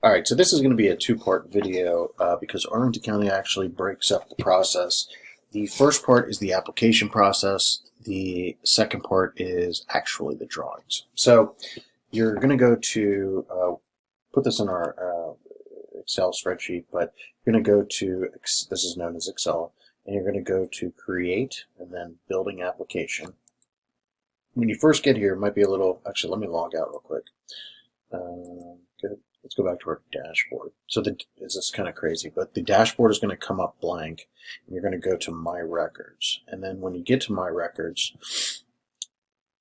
Alright, so this is going to be a two-part video because Arlington County actually breaks up the process. The first part is the application process. The second part is actually the drawings. So you're going to go to, put this in our Excel spreadsheet, but you're going to go to, this is known as Excel, and you're going to go to Create and then Building Application. When you first get here, it might be a little, actually let me log out real quick. Good. Let's go back to our dashboard. So this is kind of crazy, but the dashboard is going to come up blank, and you're going to go to My Records. And then when you get to My Records,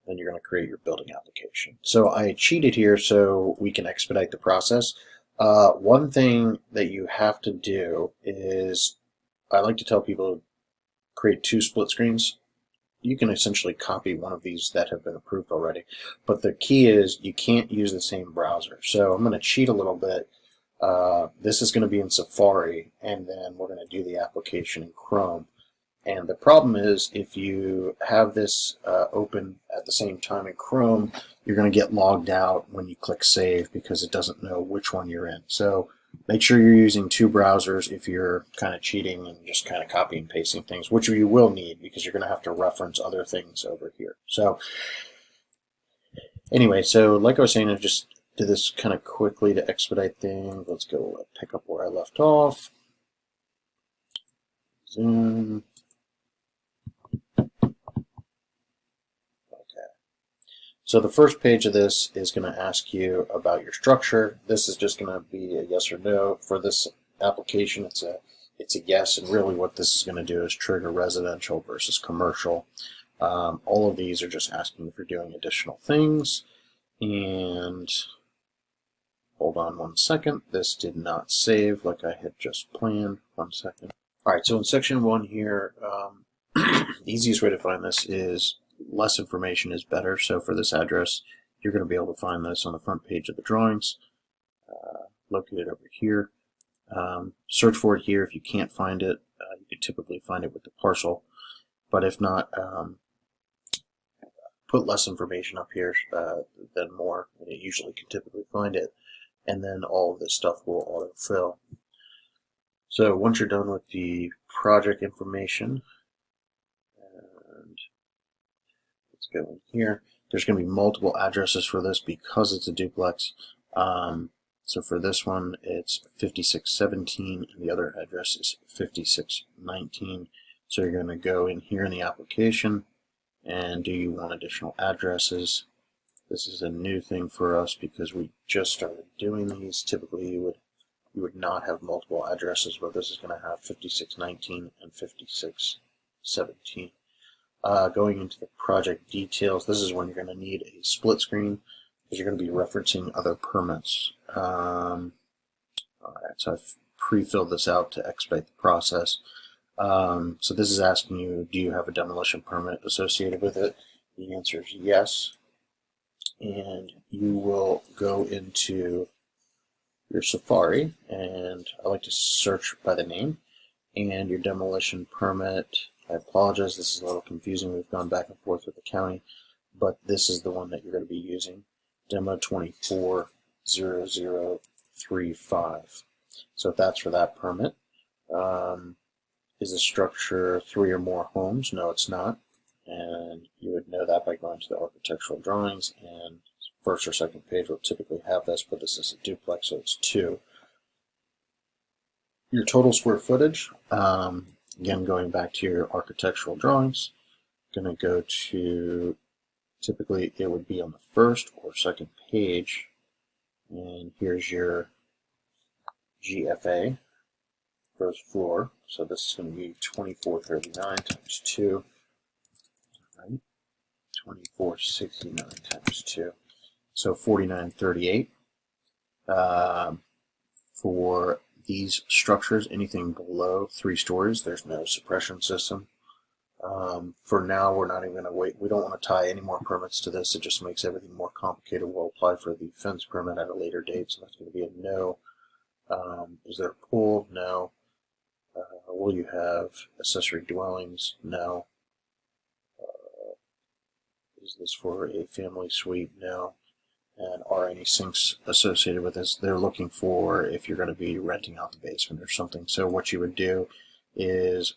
then you're going to create your building application. So I cheated here so we can expedite the process. One thing that you have to do is, I like to tell people to create two split screens. You can essentially copy one of these that have been approved already. But the key is you can't use the same browser. So I'm going to cheat a little bit. This is going to be in Safari, and then we're going to do the application in Chrome. And the problem is if you have this open at the same time in Chrome, you're going to get logged out when you click Save because it doesn't know which one you're in. So make sure you're using two browsers if you're kind of cheating and just kind of copy and pasting things, which you will need because you're going to have to reference other things over here. So anyway, so like I was saying, I just did this kind of quickly to expedite things. Let's go pick up where I left off. Zoom. So the first page of this is going to ask you about your structure. This is just going to be a yes or no. For this application, it's a yes, and really what this is going to do is trigger residential versus commercial. All of these are just asking if you're doing additional things. And hold on one second. This did not save like I had just planned. 1 second. All right, so in section 1 here, the easiest way to find this is less information is better. So for this address, you're going to be able to find this on the front page of the drawings, located over here. Search for it here. If you can't find it, you can typically find it with the parcel. But if not, put less information up here than more, and you usually can typically find it. And then all of this stuff will autofill. So once you're done with the project information, and let's go in here. There's going to be multiple addresses for this because it's a duplex. So for this one, it's 5617, and the other address is 5619. So you're going to go in here in the application, and do you want additional addresses? This is a new thing for us because we just started doing these. Typically, you would not have multiple addresses, but this is going to have 5619 and 5617. Going into the project details, this is when you're going to need a split screen because you're going to be referencing other permits. Alright, so I've pre-filled this out to expedite the process. So this is asking you, do you have a demolition permit associated with it? The answer is yes. And you will go into your Safari, and I like to search by the name, and your demolition permit. I apologize, this is a little confusing. We've gone back and forth with the county, but this is the one that you're going to be using, Demo 240035. So that's for that permit. Is the structure 3 or more homes? No, it's not. And you would know that by going to the architectural drawings, and first or second page will typically have this, but this is a duplex, so it's 2. Your total square footage, again, going back to your architectural drawings, going to go to, typically it would be on the first or second page, and here's your GFA, first floor, so this is going to be 2439 times 2, right? 2469 times 2, so 4938. For these structures, anything below 3 stories, there's no suppression system. For now, we're not even going to wait. We don't want to tie any more permits to this. It just makes everything more complicated. We'll apply for the fence permit at a later date, so that's going to be a no. Is there a pool? No. Will you have accessory dwellings? No. Is this for a family suite? No. and are any sinks associated with this. They're looking for if you're going to be renting out the basement or something. So what you would do is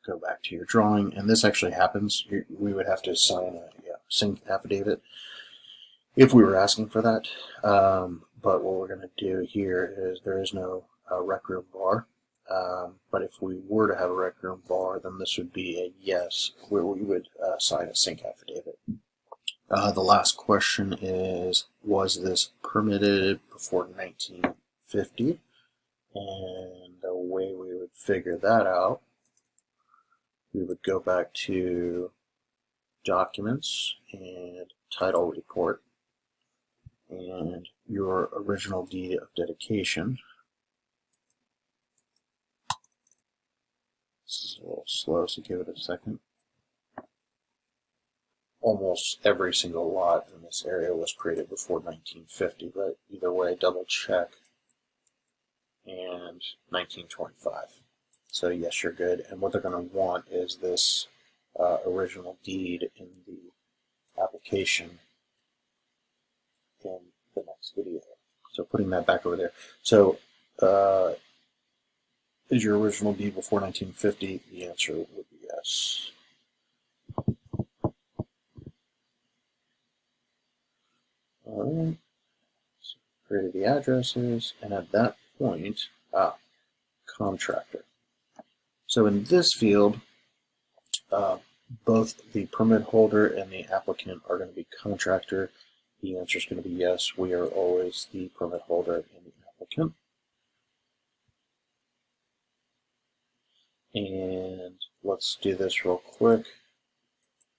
go back to your drawing, and this actually happens. We would have to sign a sink affidavit if we were asking for that. But what we're going to do here is there is no rec room bar. But if we were to have a rec room bar, then this would be a yes, where we would sign a sink affidavit. The last question is, was this permitted before 1950? And the way we would figure that out, we would go back to documents and title report and your original deed of dedication. This is a little slow, so give it a second. Almost every single lot in this area was created before 1950, but either way, double check. And 1925. So yes, you're good. And what they're going to want is this original deed in the application in the next video. So putting that back over there. So is your original deed before 1950? The answer would be yes. Alright, so created the addresses, and at that point, contractor. So in this field, both the permit holder and the applicant are going to be contractor. The answer is going to be yes, we are always the permit holder and the applicant. And let's do this real quick.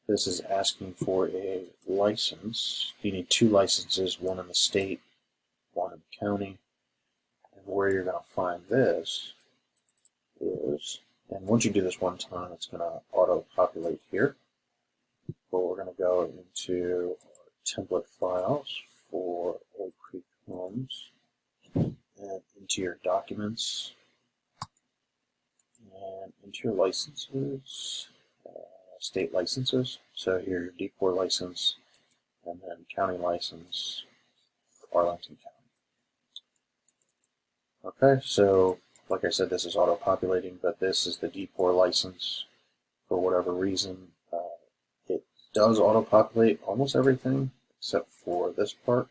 This is asking for a license. You need 2 licenses, one in the state, one in the county. And where you're going to find this is, and once you do this one time, it's going to auto-populate here. But we're going to go into our template files for Old Creek Homes and into your documents and into your licenses. State licenses. So here your D4 license, and then county license, Arlington County. Okay, so like I said, this is auto-populating, but this is the D4 license. For whatever reason, it does auto-populate almost everything except for this part,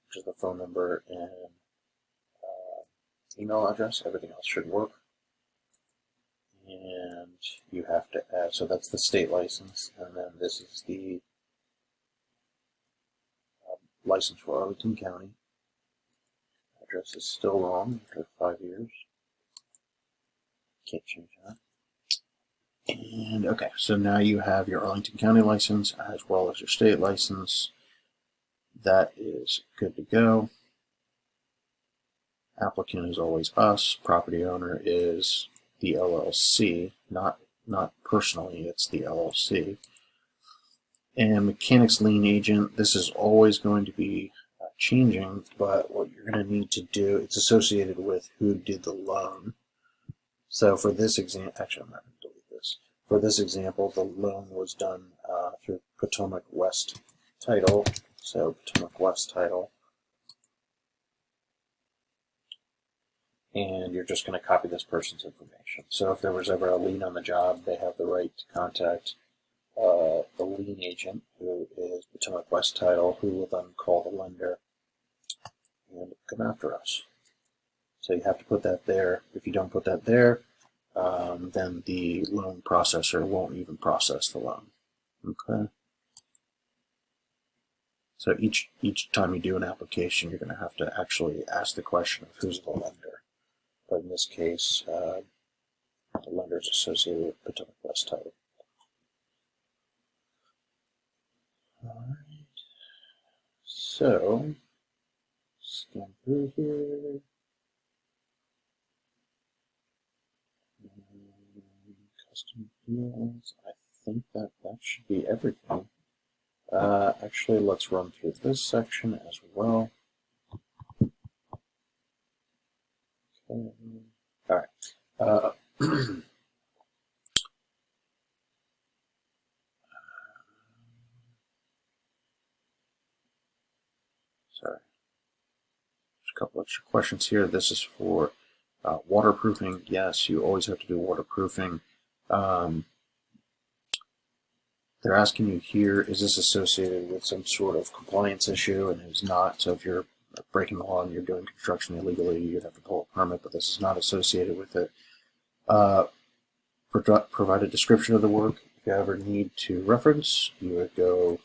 which is the phone number and email address. Everything else should work. And you have to add, so that's the state license, and then this is the license for Arlington County. Address is still wrong after 5 years. Can't change that. And okay, so now you have your Arlington County license as well as your state license. That is good to go. Applicant is always us. Property owner is the LLC, not personally, it's the LLC. And mechanics lien agent, this is always going to be changing, but what you're going to need to do, it's associated with who did the loan. So for this example, actually I'm not going to delete this. For this example, the loan was done through Potomac West Title. So Potomac West Title. And you're just going to copy this person's information. So if there was ever a lien on the job, they have the right to contact the lien agent, who is Potomac West Title, who will then call the lender and come after us. So you have to put that there. If you don't put that there, then the loan processor won't even process the loan. Okay. So each time you do an application, you're going to have to actually ask the question of who's the lender. But in this case, the lender is associated with Potomac West Title. Alright, so scan through here. Custom fields. I think that should be everything. Actually, let's run through this section as well. Okay. All right. couple extra questions here. This is for waterproofing. Yes, you always have to do waterproofing. They're asking you here, is this associated with some sort of compliance issue? And it's not. So if you're breaking the law and you're doing construction illegally, you'd have to pull a permit, but this is not associated with it. Provide a description of the work. If you ever need to reference, you would go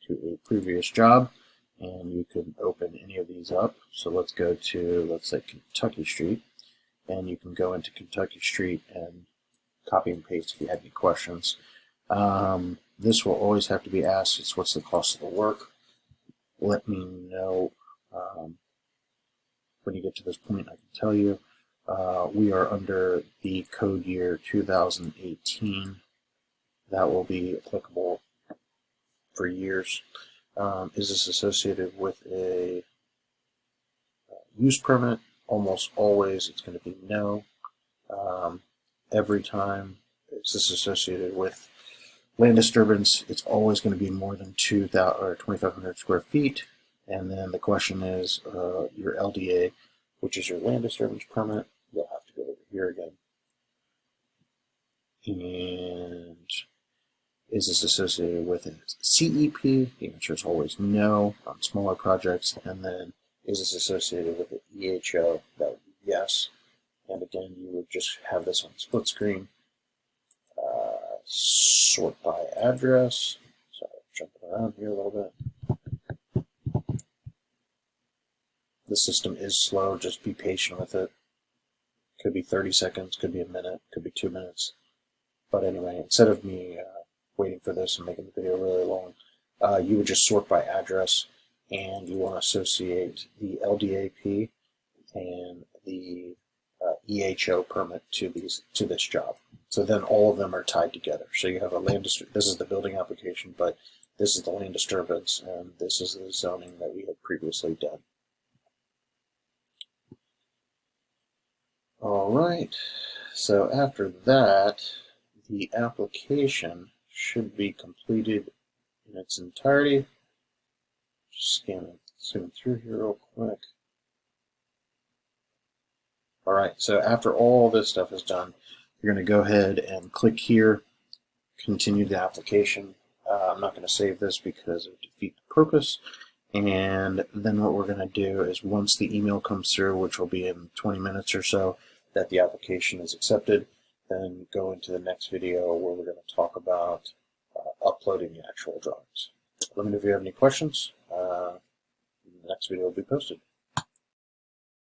to a previous job and you can open any of these up. So let's go to, let's say, Kentucky Street, and you can go into Kentucky Street and copy and paste if you have any questions. This will always have to be asked. It's what's the cost of the work. Let me know when you get to this point. I can tell you. We are under the code year 2018. That will be applicable for years. Is this associated with a use permit? Almost always it's going to be no. Every time is this associated with land disturbance, it's always going to be more than 2,000 or 2,500 square feet. And then the question is your LDA, which is your land disturbance permit. You'll have to go over here again. And is this associated with a CEP? The answer is always no on smaller projects. And then is this associated with an EHO? That would be yes. And again, you would just have this on split screen. Sort by address. Sorry, I'm jumping around here a little bit. The system is slow. Just be patient with it. Could be 30 seconds, could be a minute, could be 2 minutes. But anyway, instead of me waiting for this and making the video really long, you would just sort by address, and you want to associate the LDAP and the EHO permit to this job. So then all of them are tied together. So you have a land disturbance. This is the building application, but this is the land disturbance, and this is the zoning that we had previously done. All right. So after that, the application should be completed in its entirety. Just zoom through here real quick. All right. So after all this stuff is done, you're going to go ahead and click here, continue the application. I'm not going to save this because it would defeat the purpose. And then what we're going to do is once the email comes through, which will be in 20 minutes or so, that the application is accepted, then go into the next video where we're going to talk about uploading the actual drawings. Let me know if you have any questions. The next video will be posted.